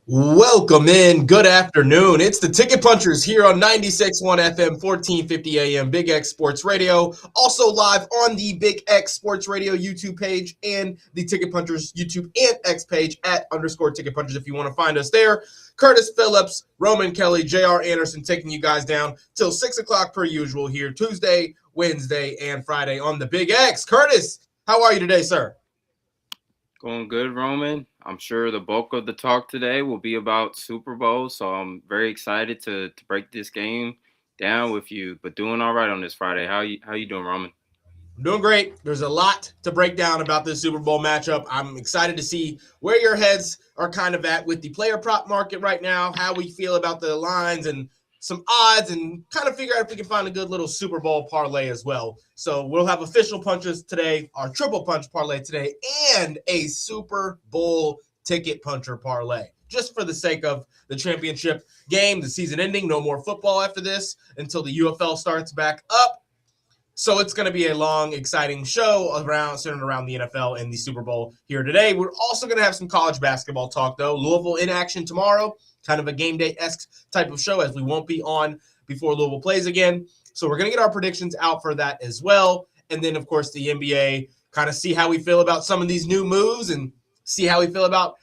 Welcome in. Good afternoon. It's the Ticket Punchers here on 96.1 FM, 1450 AM, Big X Sports Radio. Also live on the Big X Sports Radio YouTube page and the Ticket Punchers YouTube and X page at _Ticket Punchers if you want to find us there. Curtis Phillips, Roman Kelly, J.R. Anderson taking you guys down till 6 o'clock per usual here, Tuesday, Wednesday, and Friday on the Big X. Curtis, how are you today, sir? Going good, Roman. I'm sure the bulk of the talk today will be about Super Bowl, so I'm very excited to break this game down with you. But doing all right on this Friday. How you doing, Roman? I'm doing great. There's a lot to break down about this Super Bowl matchup. I'm excited to see where your heads are kind of at with the player prop market right now, how we feel about the lines and some odds, and kind of figure out if we can find a good little Super Bowl parlay as well. So we'll have official punches today, our triple punch parlay today, and a Super Bowl ticket puncher parlay, just for the sake of the championship game, the season ending. No more football after this until the UFL starts back up. So it's going to be a long, exciting show centered around the NFL and the Super Bowl here today. We're also going to have some college basketball talk, though. Louisville in action tomorrow, kind of a game day-esque type of show, as we won't be on before Louisville plays again. So we're going to get our predictions out for that as well. And then, of course, the NBA, kind of see how we feel about some of these new moves and see how we feel about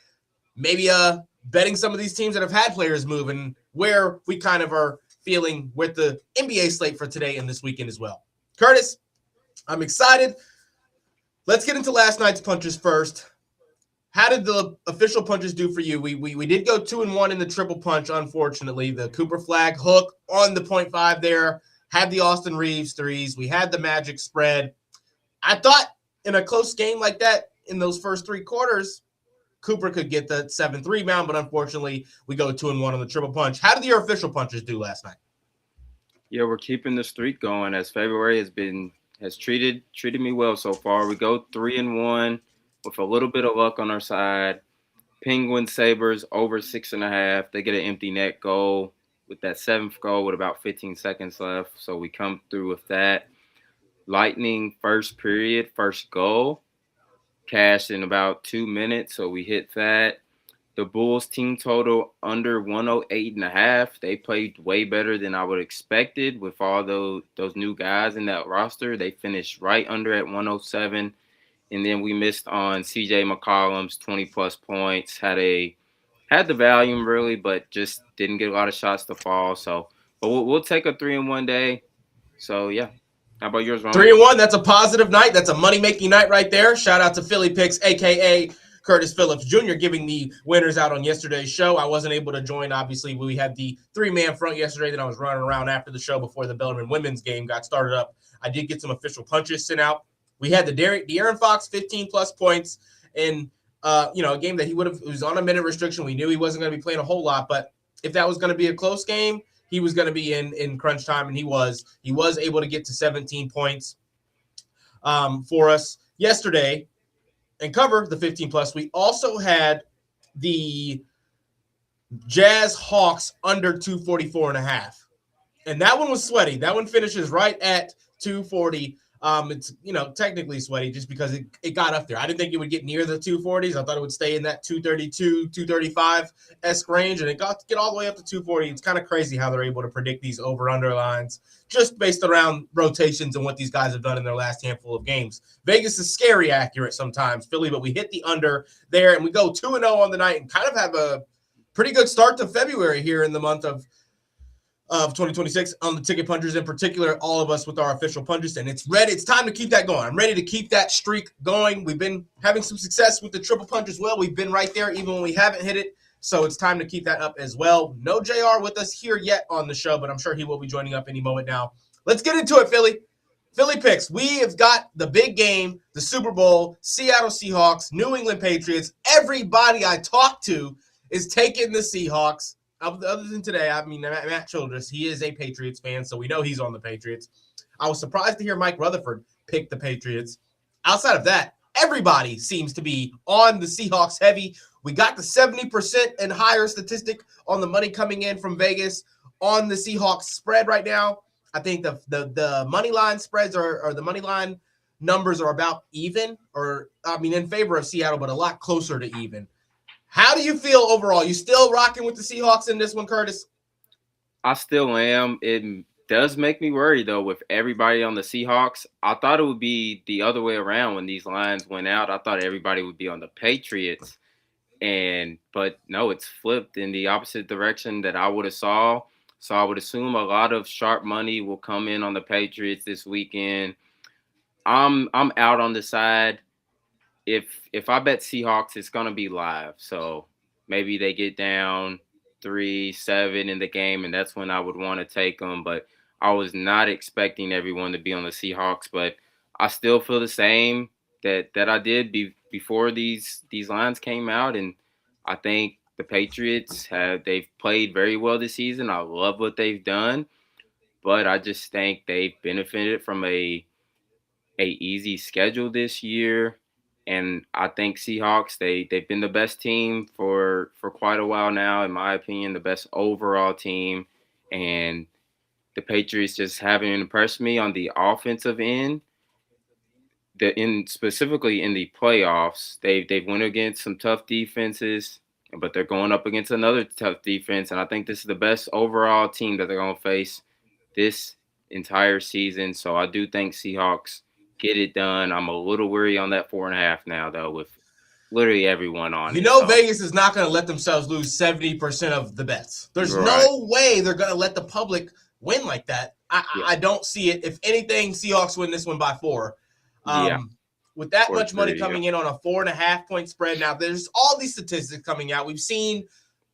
maybe betting some of these teams that have had players move and where we kind of are feeling with the NBA slate for today and this weekend as well. Curtis, I'm excited. Let's get into last night's punches first. How did the official punches do for you? We did go 2-1 in the triple punch, unfortunately. The Cooper Flag hook on the 0.5 there, had the Austin Reeves threes. We had the Magic spread. I thought in a close game like that, in those first three quarters, Cooper could get the 7th rebound, but unfortunately, we go 2-1 on the triple punch. How did your official punches do last night? Yeah, we're keeping the streak going as February has treated me well so far. We go 3-1 with a little bit of luck on our side. Penguins, Sabres over 6.5. They get an empty net goal with that 7th goal with about 15 seconds left. So we come through with that. Lightning first period, first goal, cashed in about 2 minutes. So we hit that. The Bulls team total under 108.5. They played way better than I would have expected with all those new guys in that roster. They finished right under at 107. And then we missed on CJ McCollum's 20-plus points. Had the volume really, but just didn't get a lot of shots to fall. So, but we'll take a 3-1 day. So, yeah. How about yours, Ron? 3-1, that's a positive night. That's a money-making night right there. Shout out to Philly Picks, a.k.a. Curtis Phillips Jr. giving the winners out on yesterday's show. I wasn't able to join, obviously. We had the three-man front yesterday that I was running around after the show before the Bellarmine women's game got started up. I did get some official punches sent out. We had the De'Aaron Fox 15-plus points in a game that he was on a minute restriction. We knew he wasn't going to be playing a whole lot, but if that was going to be a close game, he was going to be in crunch time, and he was able to get to 17 points for us yesterday and cover the 15-plus. We also had the Jazz Hawks under 244.5. And that one was sweaty. That one finishes right at 240. It's, technically sweaty just because it got up there. I didn't think it would get near the 240s. I thought it would stay in that 232, 235-esque range, and it got to get all the way up to 240. It's kind of crazy how they're able to predict these over-under lines just based around rotations and what these guys have done in their last handful of games. Vegas is scary accurate sometimes, Philly, but we hit the under there, and we go 2-0 on the night and kind of have a pretty good start to February here in the month of 2026 on the Ticket Punchers in particular, all of us with our official punches, and it's ready. It's time to keep that going. I'm ready to keep that streak going. We've been having some success with the triple punch as well. We've been right there even when we haven't hit it, so it's time to keep that up as well. No JR with us here yet on the show, but I'm sure he will be joining up any moment now. Let's get into it, Philly. Philly picks. We have got the big game, the Super Bowl, Seattle Seahawks, New England Patriots. Everybody I talk to is taking the Seahawks. Other than today, I mean, Matt Childress, he is a Patriots fan, so we know he's on the Patriots. I was surprised to hear Mike Rutherford pick the Patriots. Outside of that, everybody seems to be on the Seahawks heavy. We got the 70% and higher statistic on the money coming in from Vegas on the Seahawks spread right now. I think the money line spreads or the money line numbers are about even, in favor of Seattle, but a lot closer to even. How do you feel overall? You still rocking with the Seahawks in this one, Curtis? I still am. It does make me worry, though, with everybody on the Seahawks. I thought it would be the other way around when these lines went out. I thought everybody would be on the Patriots. But no, it's flipped in the opposite direction that I would have saw. So I would assume a lot of sharp money will come in on the Patriots this weekend. I'm out on the side. If I bet Seahawks, it's gonna be live. So maybe they get down 3-7 in the game, and that's when I would want to take them. But I was not expecting everyone to be on the Seahawks. But I still feel the same that I did before these lines came out, and I think the Patriots they've played very well this season. I love what they've done, but I just think they've benefited from a easy schedule this year. And I think Seahawks, they've been the best team for quite a while now, in my opinion, the best overall team. And the Patriots just haven't impressed me on the offensive end. Specifically in the playoffs, they've went against some tough defenses, but they're going up against another tough defense. And I think this is the best overall team that they're going to face this entire season. So I do think Seahawks get it done. I'm a little worried on that 4.5 now, though, with literally everyone on it. So Vegas is not going to let themselves lose 70% of the bets. There's no way they're going to let the public win like that. I don't see it. If anything, Seahawks win this one by 4. With that much money coming in on a 4.5-point spread. Now, there's all these statistics coming out. We've seen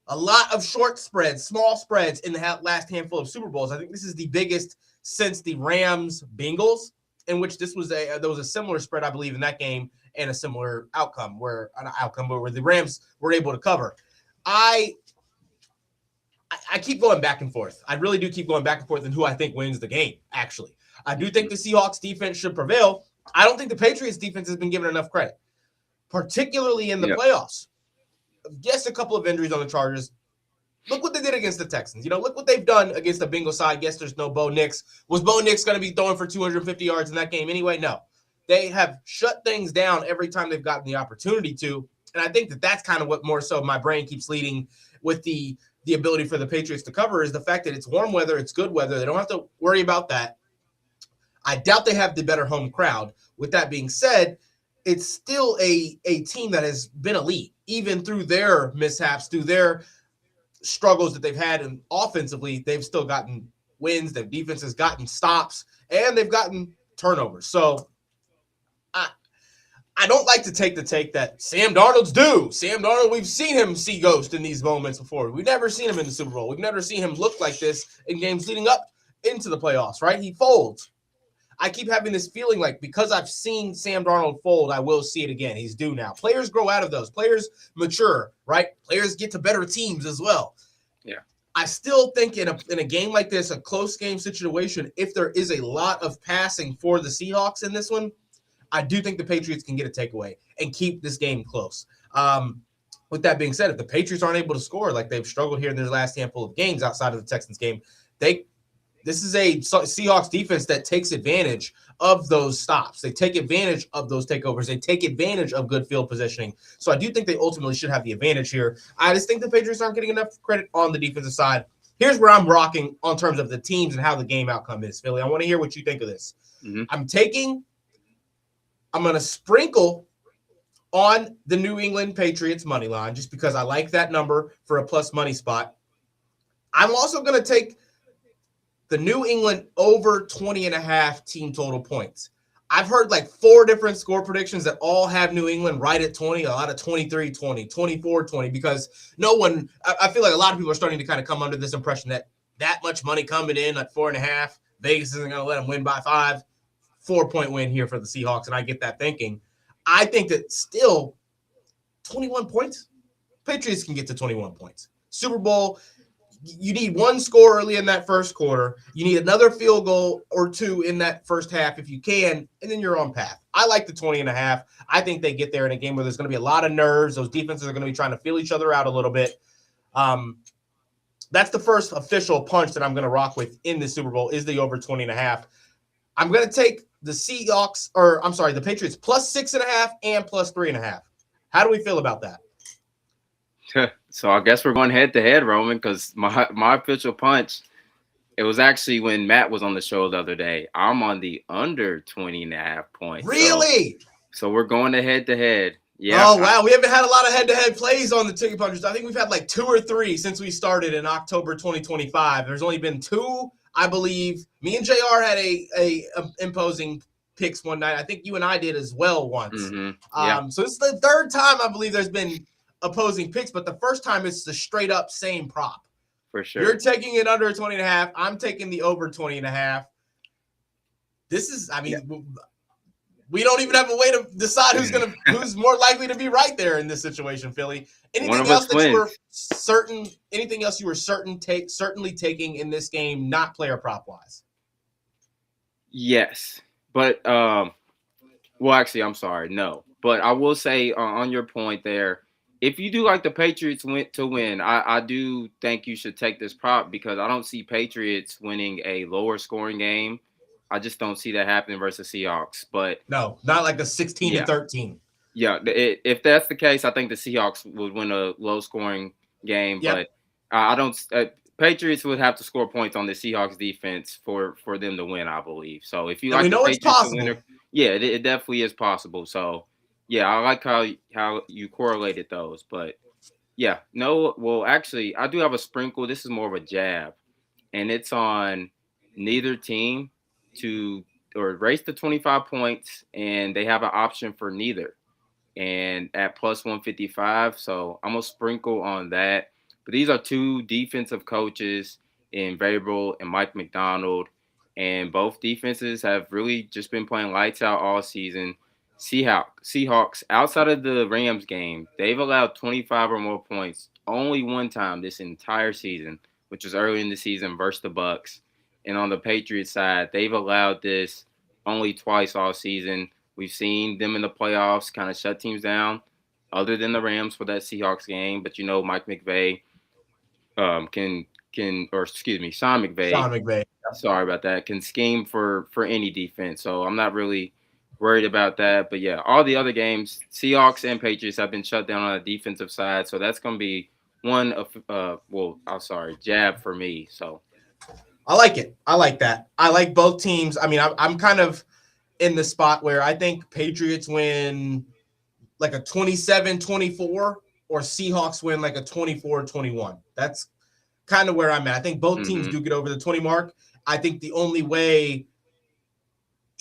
a lot of short spreads, small spreads in the last handful of Super Bowls. I think this is the biggest since the Rams-Bengals, in which there was a similar spread, I believe, in that game, and a similar outcome where the Rams were able to cover. I keep going back and forth. I really do keep going back and forth in who I think wins the game, actually. I do think the Seahawks defense should prevail. I don't think the Patriots defense has been given enough credit, particularly in the playoffs. Yes, a couple of injuries on the Chargers. Look what they did against the Texans. Look what they've done against the Bengals side. Yes, there's no Bo Nix. Was Bo Nix going to be throwing for 250 yards in that game anyway? No. They have shut things down every time they've gotten the opportunity to. And I think that's kind of what more so my brain keeps leading with the ability for the Patriots to cover is the fact that it's warm weather, it's good weather. They don't have to worry about that. I doubt they have the better home crowd. With that being said, it's still a team that has been elite, even through their mishaps, through their struggles that they've had, and offensively, they've still gotten wins. Their defense has gotten stops, and they've gotten turnovers. So I don't like to take the take that Sam Darnold's due. Sam Darnold, we've seen him see ghost in these moments before. We've never seen him in the Super Bowl. We've never seen him look like this in games leading up into the playoffs, right? He folds. I keep having this feeling like because I've seen Sam Darnold fold, I will see it again. He's due now. Players grow out of those. Players mature, right? Players get to better teams as well. Yeah. I still think in a game like this, a close game situation, if there is a lot of passing for the Seahawks in this one, I do think the Patriots can get a takeaway and keep this game close. With that being said, if the Patriots aren't able to score like they've struggled here in their last handful of games outside of the Texans game, this is a Seahawks defense that takes advantage of those stops. They take advantage of those takeovers. They take advantage of good field positioning. So I do think they ultimately should have the advantage here. I just think the Patriots aren't getting enough credit on the defensive side. Here's where I'm rocking on terms of the teams and how the game outcome is, Philly. I want to hear what you think of this. Mm-hmm. I'm going to sprinkle on the New England Patriots money line just because I like that number for a plus money spot. I'm also going to take the New England over 20.5 team total points. I've heard like 4 different score predictions that all have New England right at 20, a lot of 23-20, 24-20, because I feel like a lot of people are starting to kind of come under this impression that much money coming in at 4.5, Vegas isn't going to let them win by 5. 4-point win here for the Seahawks, and I get that thinking. I think that still 21 points, Patriots can get to 21 points. Super Bowl, you need one score early in that first quarter. You need another field goal or 2 in that first half if you can, and then you're on path. I like the 20.5. I think they get there in a game where there's going to be a lot of nerves. Those defenses are going to be trying to feel each other out a little bit. That's the first official punch that I'm going to rock with in the Super Bowl is the over 20.5. I'm going to take the Patriots plus 6.5 and plus 3.5. How do we feel about that? So I guess we're going head to head, Roman, because my official punch, it was actually when Matt was on the show the other day. I'm on the under 20.5 points. Really? So we're going head to head. Yeah. Oh, wow. We haven't had a lot of head-to-head plays on the Ticket Punchers. I think we've had like 2 or 3 since we started in October 2025. There's only been 2, I believe. Me and JR had a imposing picks one night. I think you and I did as well once. Mm-hmm. Yeah. So it's the 3rd time I believe there's been opposing picks, but the first time it's the straight up same prop. For sure. You're taking it under 20.5. I'm taking the over 20.5. This is, I mean, we don't even have a way to decide who's more likely to be right there in this situation, Philly. Anything else that you were certain? Anything else you were certainly taking in this game, not player prop wise? Yes, but well, actually, I'm sorry, no. But I will say on your point there, if you do like the Patriots to win, I do think you should take this prop because I don't see Patriots winning a lower scoring game. I just don't see that happening versus Seahawks. But no, not like a 16-13. Yeah, if that's the case, I think the Seahawks would win a low scoring game. Yep. But I don't. Patriots would have to score points on the Seahawks defense for them to win, I believe. So if you like, we know the it's possible. Win, it definitely is possible. So. Yeah, I like how you correlated those, but yeah, no. Well, actually, I do have a sprinkle. This is more of a jab, and it's on neither team to race to 25 points, and they have an option for neither, and at plus 155. So I'm gonna sprinkle on that. But these are 2 defensive coaches in Vrabel and Mike McDonald, and both defenses have really just been playing lights out all season. Seahawks, outside of the Rams game, they've allowed 25 or more points only one time this entire season, which was early in the season versus the Bucs. And on the Patriots side, they've allowed this only twice all season. We've seen them in the playoffs kind of shut teams down, other than the Rams for that Seahawks game. But Mike McVay Sean McVay. Sorry about that. Can scheme for any defense. So I'm not really worried about that. But yeah, all the other games, Seahawks and Patriots have been shut down on the defensive side. So that's going to be jab for me. So I like it. I like that. I like both teams. I mean, I'm kind of in the spot where I think Patriots win like a 27-24 or Seahawks win like a 24-21. That's kind of where I'm at. I think both teams do get over the 20 mark. I think the only way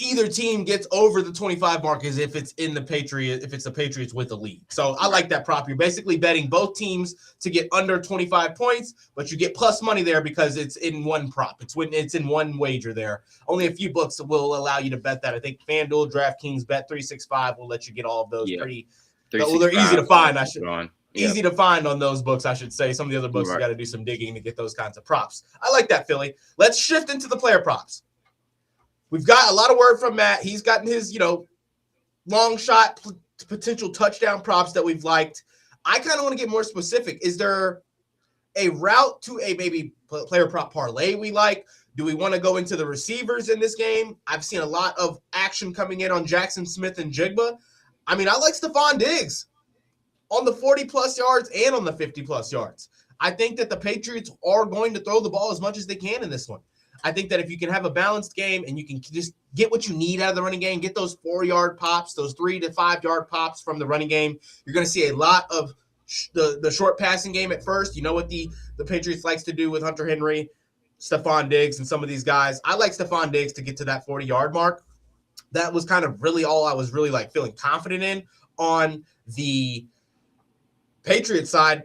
either team gets over the 25 mark is if it's the Patriots with the lead. So I like that prop. You're basically betting both teams to get under 25 points, but you get plus money there because it's in one prop. It's in one wager there. Only a few books will allow you to bet that. I think FanDuel, DraftKings, Bet365 will let you get all of those pretty. Well, they're easy to find. Easy to find on those books, I should say. Some of the other books, you got to do some digging to get those kinds of props. I like that, Philly. Let's shift into the player props. We've got a lot of word from Matt. He's gotten his, long shot potential touchdown props that we've liked. I kind of want to get more specific. Is there a route to a maybe player prop parlay we like? Do we want to go into the receivers in this game? I've seen a lot of action coming in on Jackson Smith and Jigba. I mean, I like Stephon Diggs on the 40-plus yards and on the 50-plus yards. I think that the Patriots are going to throw the ball as much as they can in this one. I think that if you can have a balanced game and you can just get what you need out of the running game, get those 4-yard pops, those 3 to 5-yard pops from the running game, you're going to see a lot of the short passing game at first. You know what the Patriots likes to do with Hunter Henry, Stephon Diggs, and some of these guys. I like Stephon Diggs to get to that 40-yard mark. That was kind of really all I was really feeling confident in. On the Patriots side,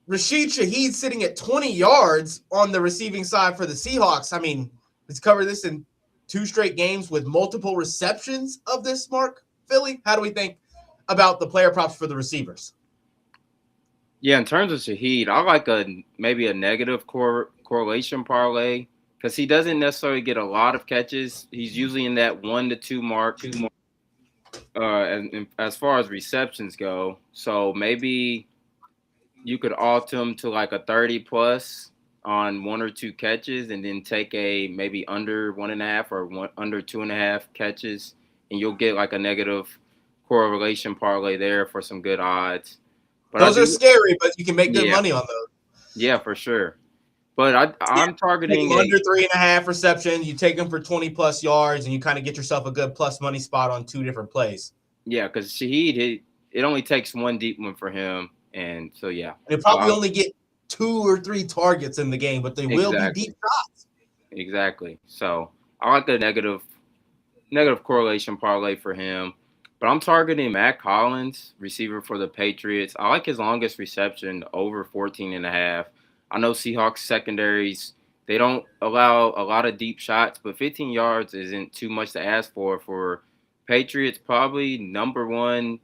Rashid Shaheed sitting at 20 yards on the receiving side for the Seahawks. I mean, let's cover this in 2 straight games with multiple receptions of this mark. Philly, how do we think about the player props for the receivers? Yeah, in terms of Shaheed, I like maybe a negative correlation parlay because he doesn't necessarily get a lot of catches. He's usually in that 1 to 2 mark. And as far as receptions go, so maybe you could alt him to like a 30 plus on 1 or 2 catches and then take a maybe under 1.5 or under 2.5 catches, and you'll get like a negative correlation parlay there for some good odds. But those are scary, but you can make good money on those. Yeah, for sure. But I'm targeting under 3.5 receptions. You take them for 20+ yards, and you kind of get yourself a good plus money spot on 2 different plays. Yeah, because Shaheed, it only takes 1 deep one for him, and so yeah, they probably only get 2 or 3 targets in the game, but they will be deep shots. Exactly. So I like the negative correlation parlay for him. But I'm targeting Matt Collins, receiver for the Patriots. I like his longest reception over 14.5. I know Seahawks secondaries, they don't allow a lot of deep shots, but 15 yards isn't too much to ask for Patriots. Probably number 1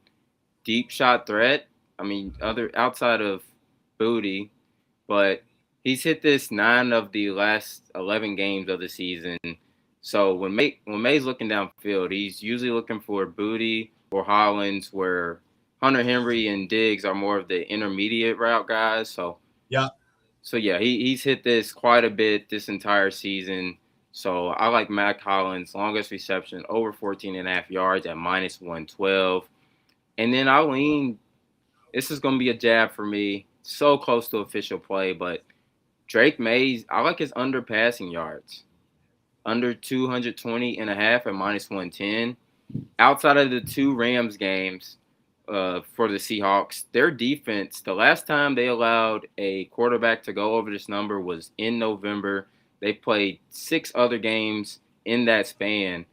deep shot threat. I mean, outside of Booty, but he's hit this 9 of the last 11 games of the season. So when May's looking downfield, he's usually looking for Booty or Hollins, where Hunter Henry and Diggs are more of the intermediate route guys. So yeah, he's hit this quite a bit this entire season. So I like Matt Collins, longest reception over 14.5 yards at -112. And then I lean, this is going to be a jab for me, so close to official play, but Drake Mays, I like his under passing yards. Under 220.5 at -110. Outside of the 2 Rams games for the Seahawks, their defense, the last time they allowed a quarterback to go over this number was in November. They played 6 other games in that span.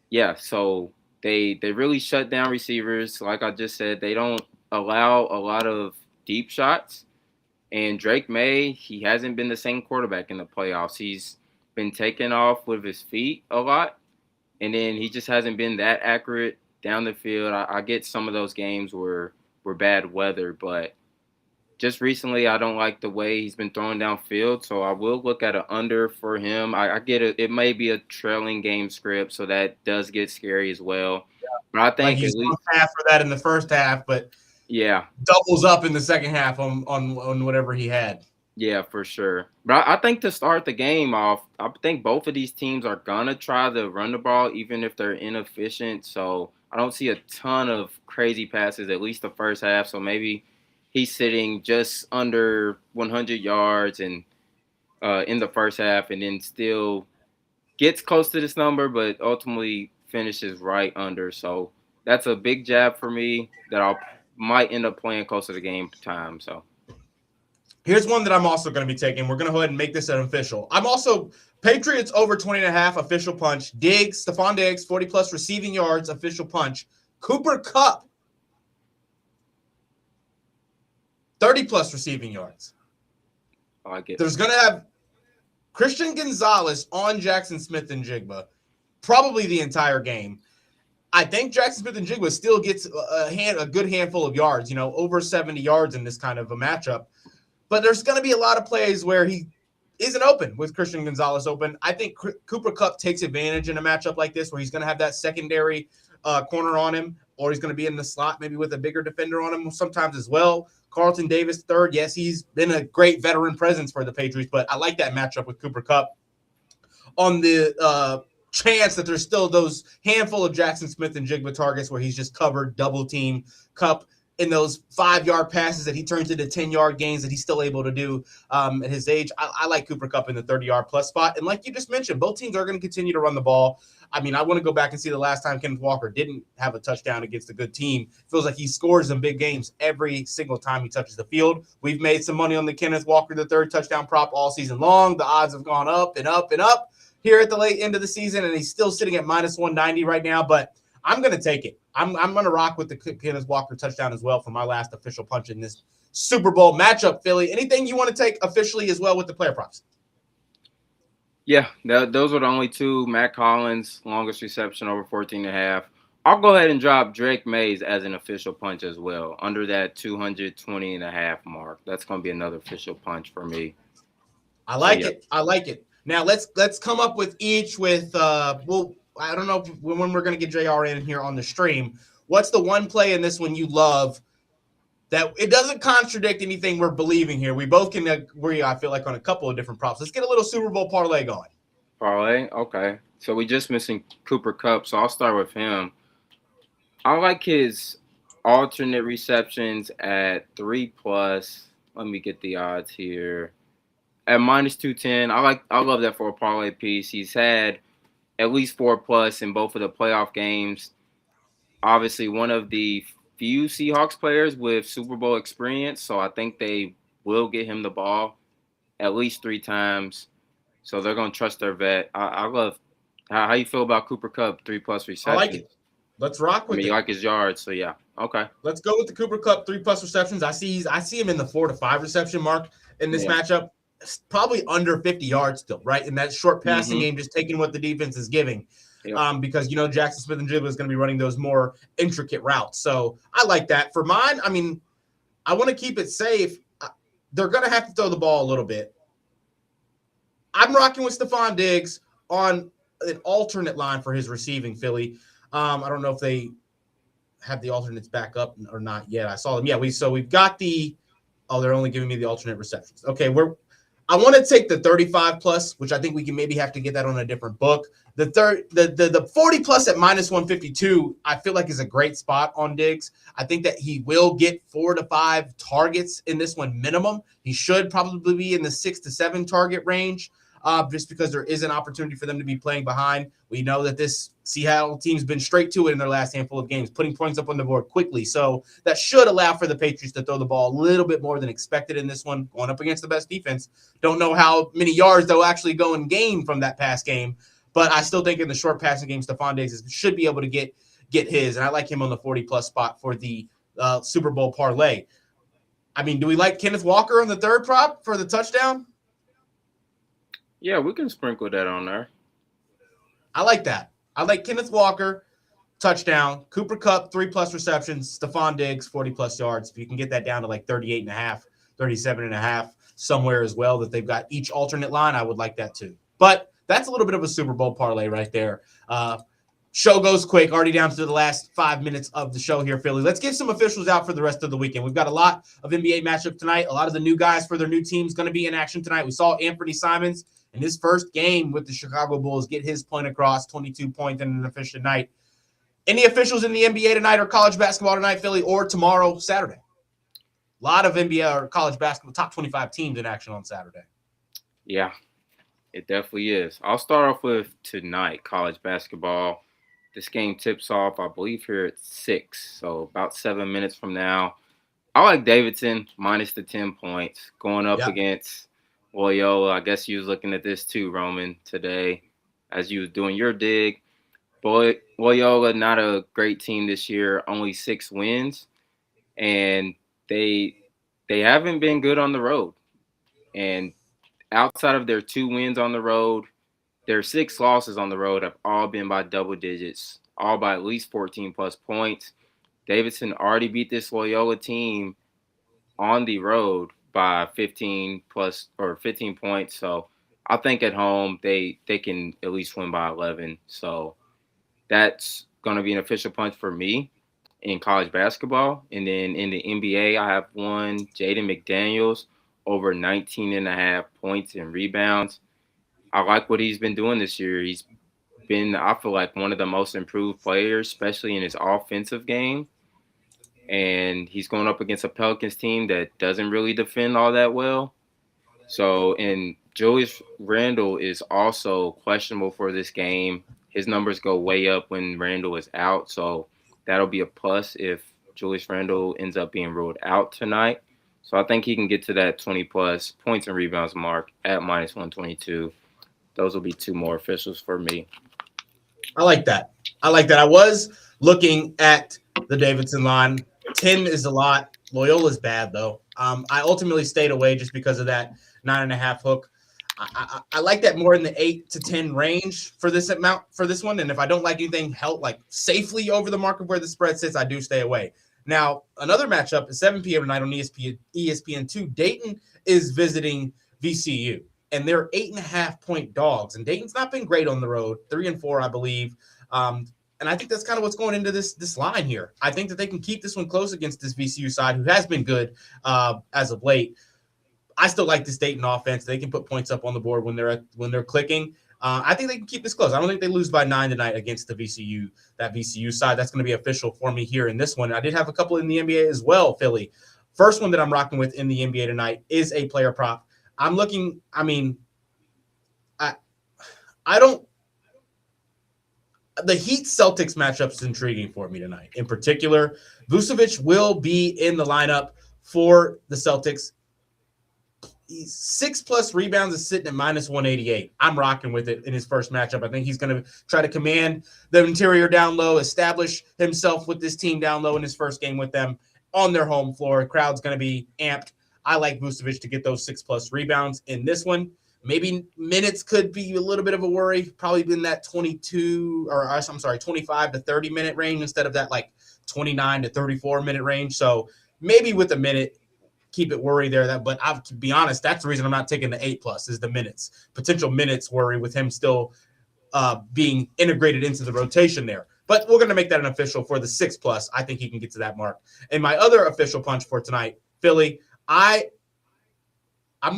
Yeah, so they really shut down receivers. Like I just said, they don't allow a lot of deep shots. And Drake May, he hasn't been the same quarterback in the playoffs. He's been taken off with his feet a lot, and then he just hasn't been that accurate down the field. I get some of those games were bad weather, but just recently I don't like the way he's been throwing downfield, so I will look at an under for him. I get it. It may be a trailing game script, so that does get scary as well. Yeah. But I think he's on half for that in the first half, but doubles up in the second half on whatever he had. Yeah, for sure. But I think to start the game off, I think both of these teams are going to try to run the ball, even if they're inefficient. So I don't see a ton of crazy passes, at least the first half. So maybe he's sitting just under 100 yards and in the first half, and then still gets close to this number, but ultimately finishes right under. So that's a big jab for me that I might end up playing close to the game time. So here's one that I'm also going to be taking. We're going to go ahead and make this an official. I'm also Patriots over 20.5 official punch. Stephon Diggs, 40+ receiving yards, official punch. Cooper Kupp, 30+ receiving yards. I like it. There's going to have Christian Gonzalez on Jackson Smith-Njigba probably the entire game. I think Jackson Smith-Njigba still gets a good handful of yards, over 70 yards in this kind of a matchup. But there's going to be a lot of plays where he isn't open with Christian Gonzalez open. I think Cooper Kupp takes advantage in a matchup like this where he's going to have that secondary corner on him, or he's going to be in the slot maybe with a bigger defender on him sometimes as well. Carlton Davis, third. Yes, he's been a great veteran presence for the Patriots, but I like that matchup with Cooper Kupp. On the chance that there's still those handful of Jackson Smith-Njigba targets where he's just covered, double team Kupp in those 5-yard passes that he turns into 10-yard gains that he's still able to do at his age. I like Cooper Kupp in the 30-yard plus spot. And like you just mentioned, both teams are going to continue to run the ball. I mean, I want to go back and see the last time Kenneth Walker didn't have a touchdown against a good team. It feels like he scores in big games every single time he touches the field. We've made some money on the Kenneth Walker, the third touchdown prop all season long. The odds have gone up and up and up here at the late end of the season, and he's still sitting at -190 right now, but I'm going to take it. I'm going to rock with the Kenneth Walker touchdown as well for my last official punch in this Super Bowl matchup, Philly. Anything you want to take officially as well with the player props? Yeah, those are the only two. Matt Collins, longest reception over 14.5. I'll go ahead and drop Drake Mays as an official punch as well, under that 220.5 mark. That's going to be another official punch for me. I like it. I like it. Now let's come up with each with I don't know when we're going to get JR in here on the stream. What's the one play in this one you love that it doesn't contradict anything we're believing here. We both can agree, I feel like, on a couple of different props. Let's get a little Super Bowl parlay going. Parlay, okay. So we just missing Cooper Kupp, so I'll start with him. I like his alternate receptions at 3+. Let me get the odds here. At -210, I love that for a parlay piece. He's had at least 4+ in both of the playoff games. Obviously, one of the few Seahawks players with Super Bowl experience, so I think they will get him the ball at least 3 times. So they're going to trust their vet. I love how you feel about Cooper Kupp, 3+ receptions. I like it. Let's rock with it. You like his yards, so yeah. Okay. Let's go with the Cooper Kupp 3+ receptions. I see him in the 4 to 5 reception mark in this matchup. Probably under 50 yards still, right? In that short passing game, just taking what the defense is giving. Yep. Because, Jackson Smith-Njigba is going to be running those more intricate routes. So I like that. For mine, I mean, I want to keep it safe. They're going to have to throw the ball a little bit. I'm rocking with Stephon Diggs on an alternate line for his receiving, Philly. I don't know if they have the alternates back up or not yet. I saw them. Yeah, we've got the – they're only giving me the alternate receptions. Okay, I want to take the 35+, which I think we can maybe have to get that on a different book. The 40+ at -152, I feel like is a great spot on Diggs. I think that he will get 4 to 5 targets in this one minimum. He should probably be in the 6 to 7 target range, just because there is an opportunity for them to be playing behind. We know that this Seattle team's been straight to it in their last handful of games, putting points up on the board quickly. So that should allow for the Patriots to throw the ball a little bit more than expected in this one, going up against the best defense. Don't know how many yards they'll actually go and gain from that pass game, but I still think in the short passing game, Stephon Diggs should be able to get his, and I like him on the 40+ spot for the Super Bowl parlay. I mean, do we like Kenneth Walker on the third prop for the touchdown? Yeah, we can sprinkle that on there. I like that. I like Kenneth Walker, touchdown, Cooper Kupp, 3+ receptions, Stephon Diggs, 40+ yards. If you can get that down to like 38.5, 37.5, somewhere as well, that they've got each alternate line, I would like that too. But that's a little bit of a Super Bowl parlay right there. Show goes quick, already down to the last 5 minutes of the show here, Philly. Let's get some officials out for the rest of the weekend. We've got a lot of NBA matchup tonight. A lot of the new guys for their new teams going to be in action tonight. We saw Anthony Simons in his first game with the Chicago Bulls get his point across, 22 points in an efficient night. Any officials in the NBA tonight or college basketball tonight, Philly, or tomorrow, Saturday? A lot of NBA or college basketball, top 25 teams in action on Saturday. Yeah, it definitely is. I'll start off with tonight, college basketball. This game tips off, I believe, here at 6, so about 7 minutes from now. I like Davidson minus the 10 points going up against Loyola. I guess you was looking at this too, Roman, today as you was doing your dig. But Loyola, not a great team this year, only 6 wins, and they haven't been good on the road. And outside of their 2 wins on the road, their 6 losses on the road have all been by double digits, all by at least 14+ points. Davidson already beat this Loyola team on the road by 15 points. So I think at home they can at least win by 11. So that's going to be an official punch for me in college basketball. And then in the NBA, I have one Jaden McDaniels over 19.5 points and rebounds. I like what he's been doing this year. He's been, I feel like, one of the most improved players, especially in his offensive game. And he's going up against a Pelicans team that doesn't really defend all that well. So, and Julius Randle is also questionable for this game. His numbers go way up when Randle is out. So that'll be a plus if Julius Randle ends up being ruled out tonight. So I think he can get to that 20+ points and rebounds mark at -122. Those will be 2 more officials for me. I like that. I was looking at the Davidson line. 10 is a lot. Loyola's bad, though. I ultimately stayed away just because of that 9.5 hook. I like that more in the 8 to 10 range for this amount for this one. And if I don't like anything held like safely over the mark of where the spread sits, I do stay away. Now, another matchup is 7 p.m. tonight on ESPN2. Dayton is visiting VCU, and they're 8.5 point dogs. And Dayton's not been great on the road, 3-4, I believe. And I think that's kind of what's going into this line here. I think that they can keep this one close against this VCU side, who has been good as of late. I still like this Dayton offense. They can put points up on the board when they're clicking. I think they can keep this close. I don't think they lose by 9 tonight against the VCU side. That's going to be official for me here in this one. I did have a couple in the NBA as well, Philly. First one that I'm rocking with in the NBA tonight is a player prop. I'm looking. I mean, I don't. The Heat Celtics matchup is intriguing for me tonight. In particular, Vucevic will be in the lineup for the Celtics. 6+ rebounds is sitting at -188. I'm rocking with it in his first matchup. I think he's going to try to command the interior down low, establish himself with this team down low in his first game with them on their home floor. The crowd's going to be amped. I like Vucevic to get those 6+ rebounds in this one. Maybe minutes could be a little bit of a worry, probably in that 25 to 30 minute range instead of that like 29 to 34 minute range. So maybe with a minute, keep it worry there. But to be honest, that's the reason I'm not taking the 8+ is the minutes. Potential minutes worry with him still being integrated into the rotation there. But we're going to make that an official for the 6+. I think he can get to that mark. And my other official punch for tonight, Philly, I'm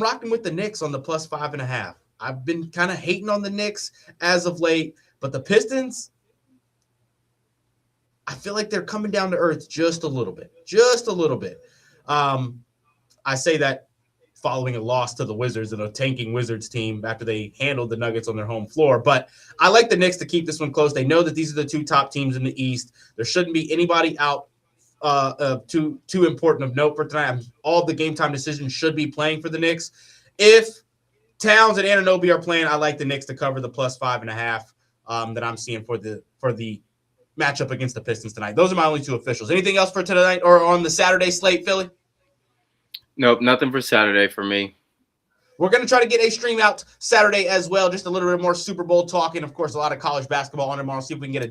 rocking with the Knicks on the +5.5. I've been kind of hating on the Knicks as of late, but the Pistons, I feel like they're coming down to earth just a little bit. I say that following a loss to the Wizards and a tanking Wizards team after they handled the Nuggets on their home floor. But I like the Knicks to keep this one close. They know that these are the two top teams in the East. There shouldn't be anybody out too important of note for tonight. All the game time decisions should be playing for the Knicks. If Towns and Anunoby are playing, I like the Knicks to cover the +5.5 that I'm seeing for the matchup against the Pistons tonight. Those are my only two officials. Anything else for tonight or on the Saturday slate, Philly? Nope, nothing for Saturday for me. We're going to try to get a stream out Saturday as well, just a little bit more Super Bowl talk, and, of course, a lot of college basketball on tomorrow. See if we can get a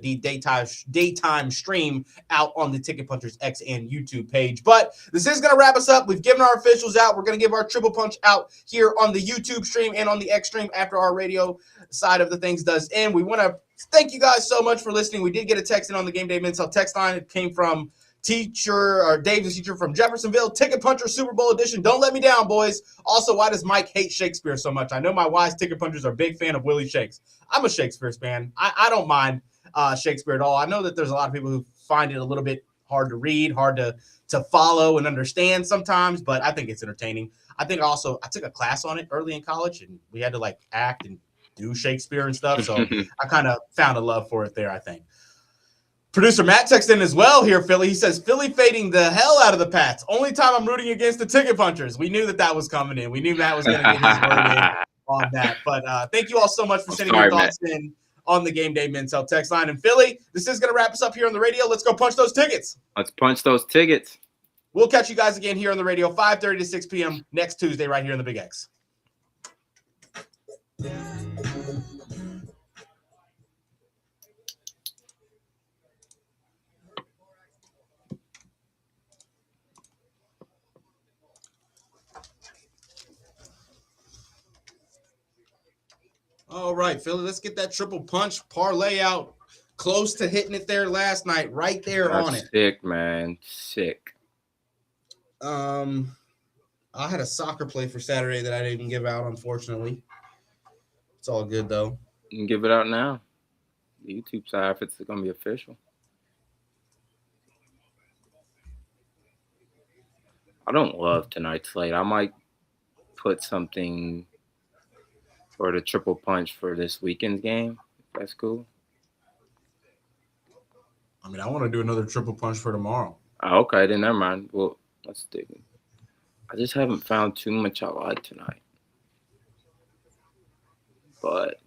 daytime stream out on the Ticket Punchers X and YouTube page. But this is going to wrap us up. We've given our officials out. We're going to give our triple punch out here on the YouTube stream and on the X stream after our radio side of the things does end. We want to thank you guys so much for listening. We did get a text in on the Game Day Men's Health text line. It came from Dave's teacher from Jeffersonville. Ticket Puncher Super Bowl edition. Don't let me down, boys. Also, why does Mike hate Shakespeare so much? I know my wise Ticket Punchers are a big fan of Willie Shakes. I'm a Shakespeare fan. I don't mind Shakespeare at all. I know that there's a lot of people who find it a little bit hard to read, hard to follow and understand sometimes, but I think it's entertaining. I think also I took a class on it early in college, and we had to like act and do Shakespeare and stuff, so I kind of found a love for it there, I think. Producer Matt texted in as well here, Philly. He says, Philly fading the hell out of the Pats. Only time I'm rooting against the Ticket Punchers. We knew that was coming in. We knew Matt was going to get his word in on that. But thank you all so much for sending your thoughts in on the Game Day Men's Health text line. And Philly, this is going to wrap us up here on the radio. Let's go punch those tickets. Let's punch those tickets. We'll catch you guys again here on the radio, 5:30 to 6 p.m. next Tuesday right here in the Big X. All right, Philly, let's get that triple punch parlay out. Close to hitting it there last night, right there on it. Sick, man. Sick. I had a soccer play for Saturday that I didn't give out, unfortunately. It's all good, though. You can give it out now. The YouTube side, if it's going to be official. I don't love tonight's slate. I might put something for the triple punch for this weekend's game. That's cool. I mean, I want to do another triple punch for tomorrow. Oh, okay, then never mind. Well, let's dig it. I just haven't found too much I like tonight. But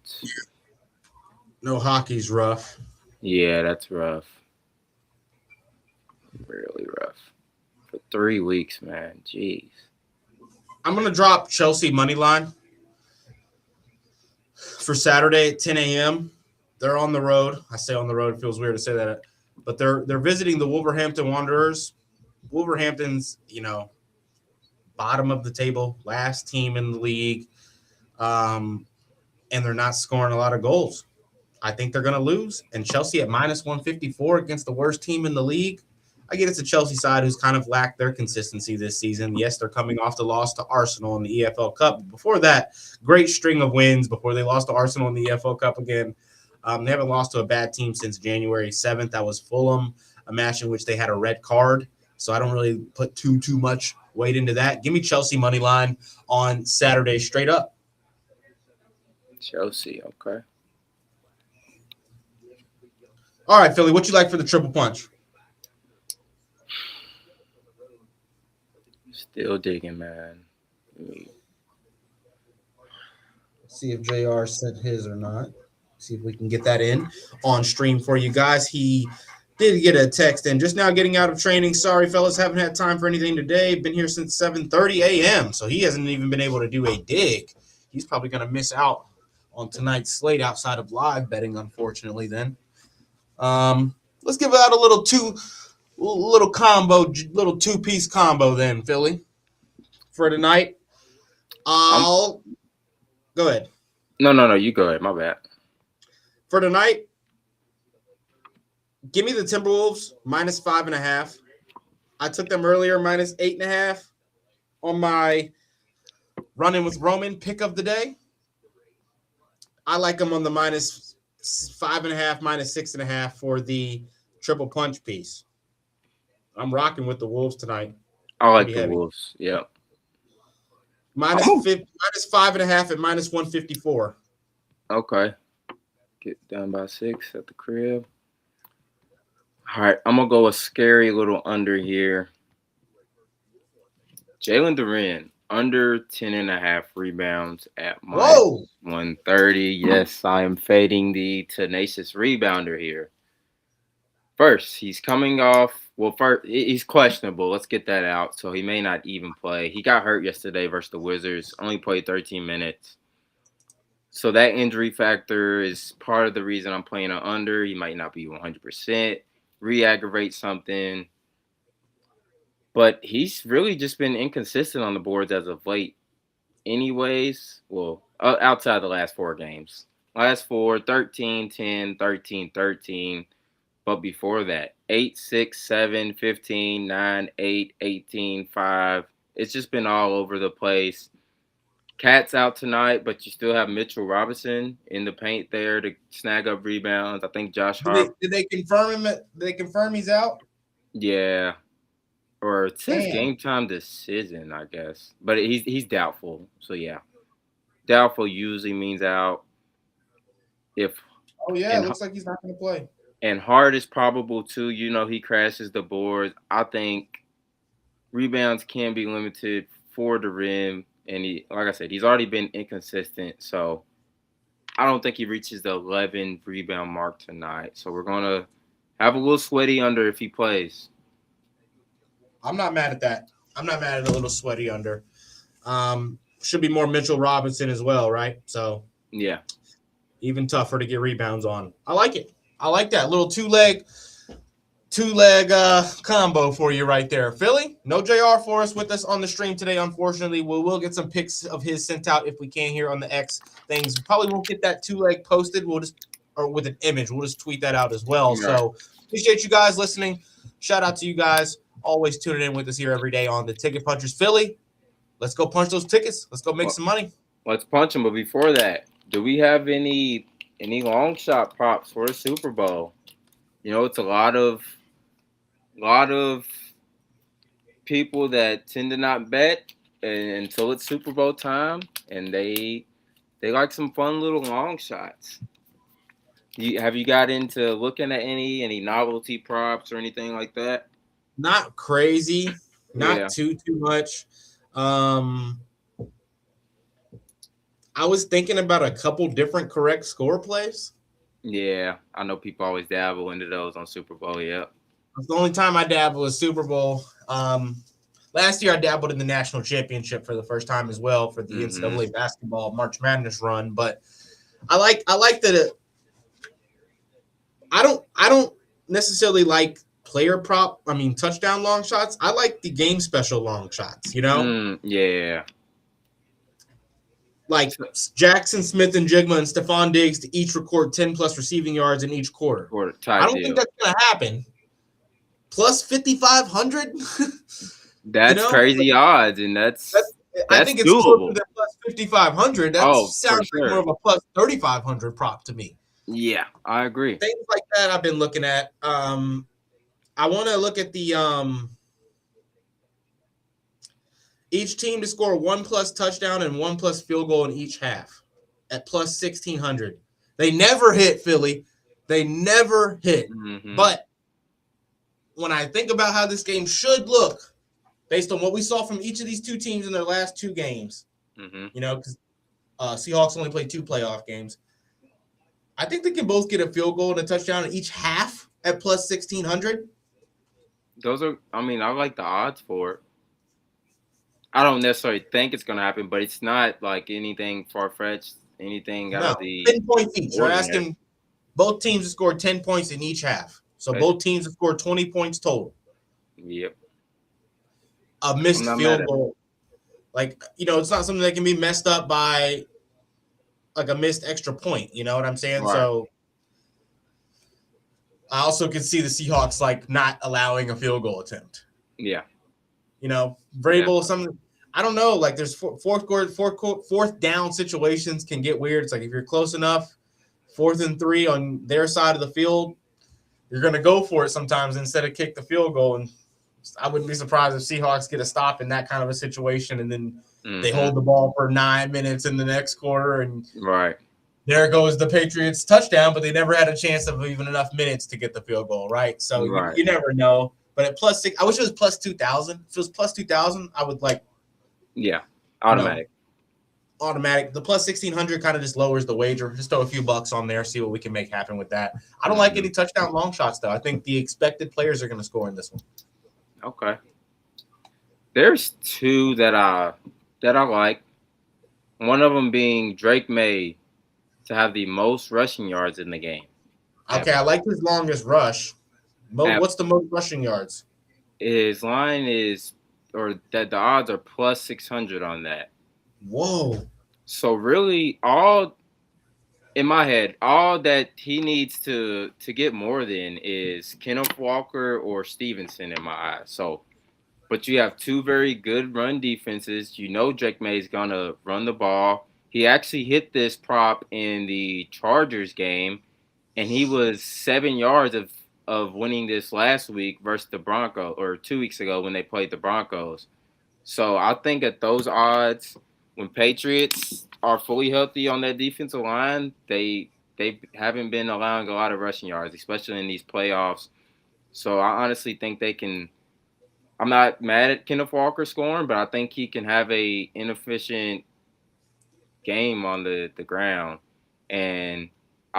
no, hockey's rough. Yeah, that's rough. Really rough. For 3 weeks, man. Jeez. I'm going to drop Chelsea money line for Saturday at 10 a.m. They're on the road. I say on the road. It feels weird to say that. But they're visiting the Wolverhampton Wanderers. Wolverhampton's, bottom of the table, last team in the league. And they're not scoring a lot of goals. I think they're going to lose. And Chelsea at minus 154 against the worst team in the league. I get it's a Chelsea side who's kind of lacked their consistency this season. Yes, they're coming off the loss to Arsenal in the EFL Cup. But before that, great string of wins before they lost to Arsenal in the EFL Cup again. They haven't lost to a bad team since January 7th. That was Fulham, a match in which they had a red card. So I don't really put too much weight into that. Give me Chelsea money line on Saturday straight up. Chelsea, okay. All right, Philly, what you like for the triple punch? Still digging, man. See if JR sent his or not. See if we can get that in on stream for you guys. He did get a text in just now getting out of training. Sorry, fellas, haven't had time for anything today. Been here since 7:30 a.m., so he hasn't even been able to do a dig. He's probably going to miss out on tonight's slate outside of live betting, unfortunately, then. Let's give out a little two-piece combo then, Philly, for tonight. Go ahead. No, you go ahead. My bad. For tonight, give me the Timberwolves minus 5.5. I took them earlier minus 8.5 on my run-in with Roman pick of the day. I like them on the minus 5.5, minus 6.5 for the triple punch piece. I'm rocking with the Wolves tonight. I like the Wolves. Yeah. Minus 5.5 and minus 154. Okay. Get down by 6 at the crib. All right, I'm going to go a scary little under here. Jalen Duren, under 10.5 rebounds at minus 130. Yes, I am fading the tenacious rebounder here. First, he's coming off. Well, first, he's questionable. Let's get that out. So he may not even play. He got hurt yesterday versus the Wizards. Only played 13 minutes. So that injury factor is part of the reason I'm playing an under. He might not be 100%, re-aggravate something. But he's really just been inconsistent on the boards as of late anyways. Well, outside the last 4 games. Last 4, 13, 10, 13, 13. But before that, 8, 6, 7, 15, 9, 8, 18, 5. It's just been all over the place. Cat's out tonight, but you still have Mitchell Robinson in the paint there to snag up rebounds. I think Josh Hart. Did they confirm him? Did they confirm he's out? Yeah. Or it says game time decision, I guess. But he's doubtful. So, yeah. Doubtful usually means out. It looks like he's not going to play. And Hart is probable, too. You know, he crashes the boards. I think rebounds can be limited for the rim. And like I said, he's already been inconsistent. So I don't think he reaches the 11 rebound mark tonight. So we're going to have a little sweaty under if he plays. I'm not mad at that. I'm not mad at a little sweaty under. Should be more Mitchell Robinson as well, right? So yeah, even tougher to get rebounds on. I like it. I like that little two-leg combo for you right there. Philly, no JR for us with us on the stream today, unfortunately. We will get some pics of his sent out if we can here on the X things. Probably won't get that two-leg posted. Or with an image. We'll just tweet that out as well. Yeah. So appreciate you guys listening. Shout out to you guys. Always tuning in with us here every day on the Ticket Punchers. Philly, let's go punch those tickets. Let's go make some money. Let's punch them. But before that, do we have any long shot props for the Super Bowl? You know, it's a lot of people that tend to not bet until it's Super Bowl time, and they like some fun little long shots. Have you got into looking at any novelty props or anything like that? Not crazy, not too much. I was thinking about a couple different correct score plays. Yeah, I know people always dabble into those on Super Bowl. Yeah. It's the only time I dabble is Super Bowl. Last year I dabbled in the national championship for the first time as well for the NCAA basketball March Madness run. But I like that. I don't necessarily like touchdown long shots. I like the game special long shots. You know. Yeah. like Jackson Smith and Jigma and Stephon Diggs to each record 10 plus receiving yards in each quarter. I don't think that's going to happen. Plus 5,500. That's crazy odds, and that's I think it's doable. Closer than plus 5,500. That sounds like more of a plus 3,500 prop to me. Yeah, I agree. Things like that I've been looking at. I want to look at the each team to score 1+ touchdown and 1+ field goal in each half at plus 1,600. They never hit, Philly. They never hit. Mm-hmm. But when I think about how this game should look, based on what we saw from each of these two teams in their last two games, because Seahawks only played 2 playoff games, I think they can both get a field goal and a touchdown in each half at plus 1,600. I like the odds for it. I don't necessarily think it's going to happen, but it's not like anything far-fetched, anything out of the 10 points each. You're asking both teams to score 10 points in each half. So both teams have scored 20 points total. Yep. A missed field goal. Like, it's not something that can be messed up by like a missed extra point. You know what I'm saying? Right. So I also can see the Seahawks like not allowing a field goal attempt. Yeah. Vrabel, something. I don't know. Like, there's fourth down situations can get weird. It's like if you're close enough, 4th and 3 on their side of the field, you're going to go for it sometimes instead of kick the field goal. And I wouldn't be surprised if Seahawks get a stop in that kind of a situation, and then they hold the ball for 9 minutes in the next quarter, and there goes the Patriots' touchdown, but they never had a chance of even enough minutes to get the field goal, right? So you never know. But at plus 6, I wish it was plus 2,000. If it was plus 2,000, I would like. Yeah, automatic. Automatic. The plus 1,600 kind of just lowers the wager. Just throw a few bucks on there, see what we can make happen with that. I don't like any touchdown long shots, though. I think the expected players are going to score in this one. Okay. There's 2 that I like. One of them being Drake May to have the most rushing yards in the game. Okay, I like his longest rush. What's the most rushing yards? His line is, or that the odds are plus 600 on that. Whoa. So really, all that he needs to get more than is Kenneth Walker or Stevenson in my eyes. So, but you have 2 very good run defenses. Drake May's gonna run the ball. He actually hit this prop in the Chargers game, and he was 7 yards of winning this last week versus the Broncos, or 2 weeks ago when they played the Broncos. So I think at those odds, when Patriots are fully healthy on that defensive line, they haven't been allowing a lot of rushing yards, especially in these playoffs. So I honestly think they can. I'm not mad at Kenneth Walker scoring, but I think he can have a inefficient game on the ground. And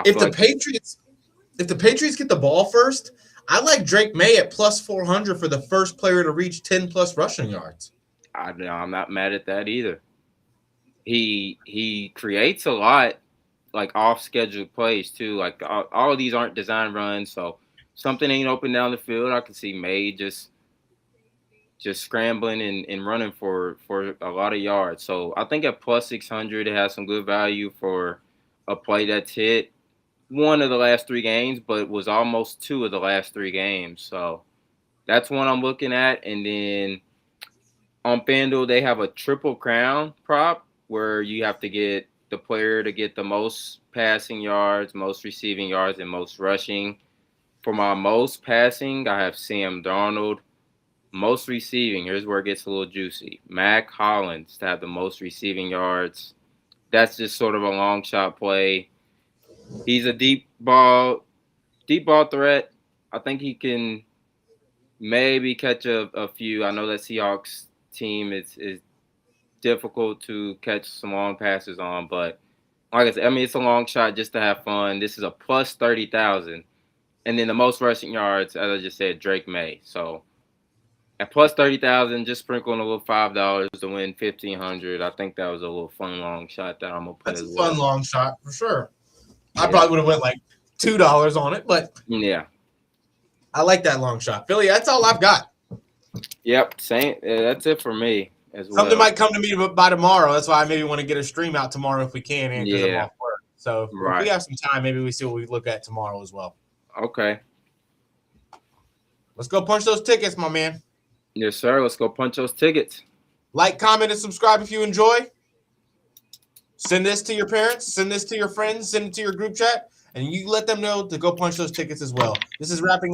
if the Patriots get the ball first, I like Drake May at plus 400 for the first player to reach 10 plus rushing yards. I'm not mad at that either. He creates a lot, like off-schedule plays too. Like all of these aren't design runs, so something ain't open down the field. I can see May just scrambling and running for a lot of yards. So I think at plus 600, it has some good value for a play that's hit 1 of the last 3 games, but was almost 2 of the last 3 games. So that's one I'm looking at. And then on FanDuel, they have a triple crown prop where you have to get the player to get the most passing yards, most receiving yards, and most rushing. For my most passing, I have Sam Darnold. Most receiving, here's where it gets a little juicy. Mac Hollins to have the most receiving yards. That's just sort of a long shot play. He's a deep ball threat. I think he can maybe catch a few. I know that Seahawks team is difficult to catch some long passes on, but like I said, it's a long shot just to have fun. This is a plus 30,000. And then the most rushing yards, as I just said, Drake May. So at plus 30,000, just sprinkling a little $5 to win 1,500. I think that was a little fun long shot that I'm gonna put. That's a fun long shot for sure. I probably would have went like $2 on it, but yeah, I like that long shot. Philly, that's all I've got. Yep, same. That's it for me. as well. Something might come to me by tomorrow. That's why I maybe want to get a stream out tomorrow if we can, because I'm off work. So if we have some time, maybe we see what we look at tomorrow as well. Okay. Let's go punch those tickets, my man. Yes, sir. Let's go punch those tickets. Like, comment, and subscribe if you enjoy. Send this to your parents. Send this to your friends. Send it to your group chat. And you let them know to go punch those tickets as well. This is wrapping up.